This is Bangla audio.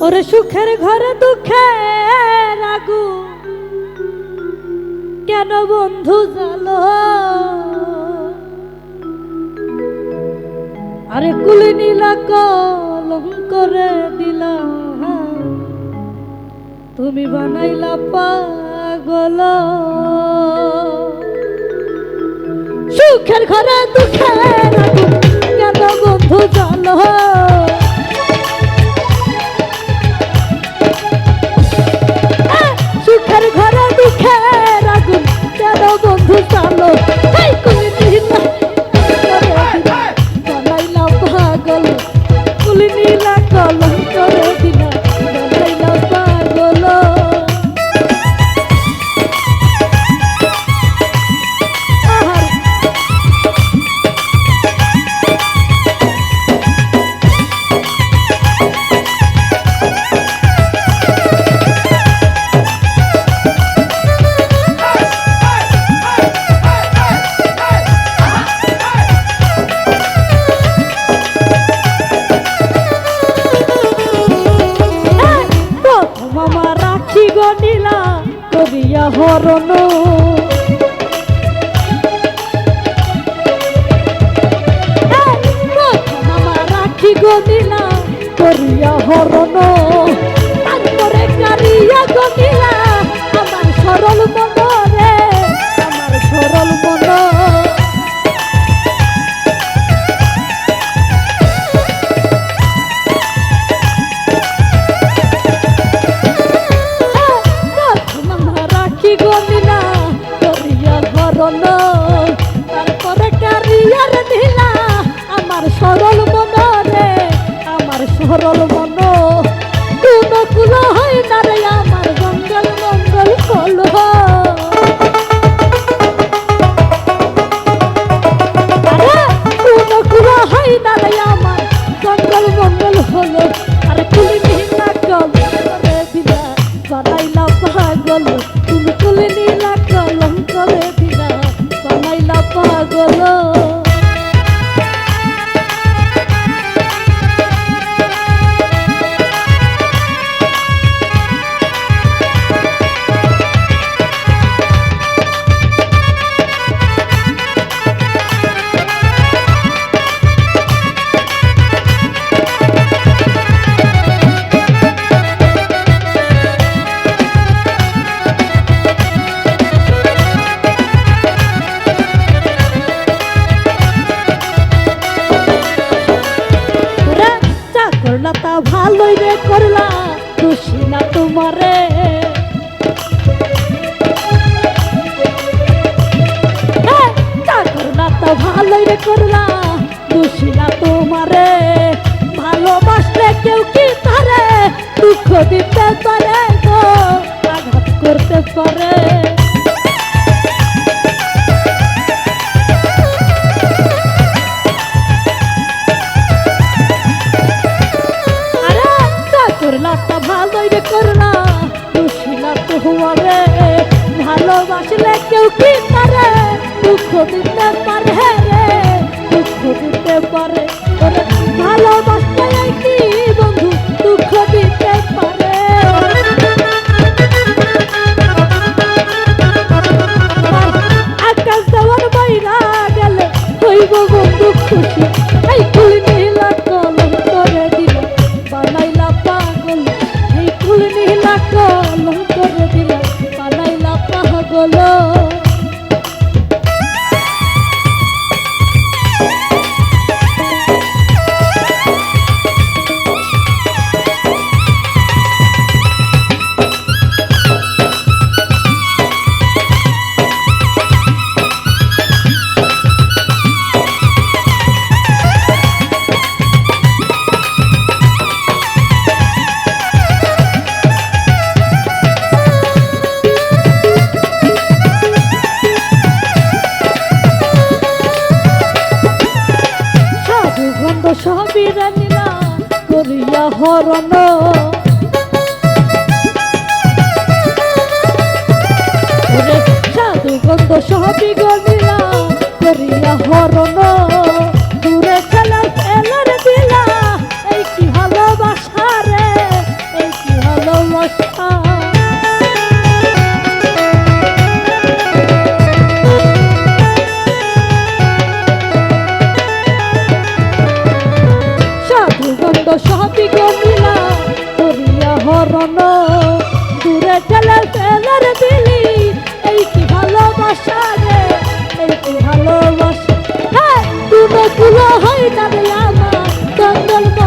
ওরে সুখের ঘরে দুঃখের আগুন কেন বন্ধু জ্বালো, আরে কুলি নীলা কলম করে দিলা, তুমি বানাইলা পাগল। সুখের ঘরে দুঃখের আগুন কেন বন্ধু জ্বালো, সুখের ঘরে দুঃখের আগুন কেন বন্ধু জ্বালো, কুলি নীলা বানাইলা পাগল, কুলি নীলা কলম করে দিলা বানাইলা পাগল। নীলা করিয়া হরণ, রাখি গো নীলা করিয়া হরণ, তারপরে কারিয়া গো নীলা আমার সরল মন রে, আমার সরল মন। তারপরে কারিয়ার ঢিলা আমার সরল মন রে, আমার সরল মন। কোন কুল হয় না রে আমার মঙ্গল মঙ্গল হল, কোন কুল হয় না রে আমার মঙ্গল মঙ্গল হল। আর কুলি নীলা কলম করে দিলা বানাইলা পাগল, তুমি কুলি নীলা কলম করে দিলা বানাইলা পাগল। করলা তা ভালোই রে করলা, খুশি না তোমারে করলা তা ভালোই রে করলা, খুশি না তোমারে। ভালোবাসলে কেউ কি তারে দুঃখ দিতে পারে গো, আঘাত করতে পারে। করলা তা ভালোই রে করলা, খুশি না তোমারে। ভালোবাসলে কেউ কি তারে দুঃখ দিতে পারে রে, দুঃখ দিতে পারে। ভালোবাসলে কি বন্ধু দুঃখ দিতে পারে। আকাশ দেওয়ার বাইরা গেলে হইব বন্ধু খুশি, এই কুলি নীলা কলম করে দিল বানাইলা পাগল, এই কুলি নীলা কলম করে দিল বানাইলা পাগল। সবিরা নীলা করিয়া হরণ, সাধু গন্ধ সবই গনিলা করিয়া হরণ। দূরে খেলা এলার দিলা, এই কি ভালোবাসা রে, সবই গমিলা করিয়া হরণ দূরে ঠেলে ফেলে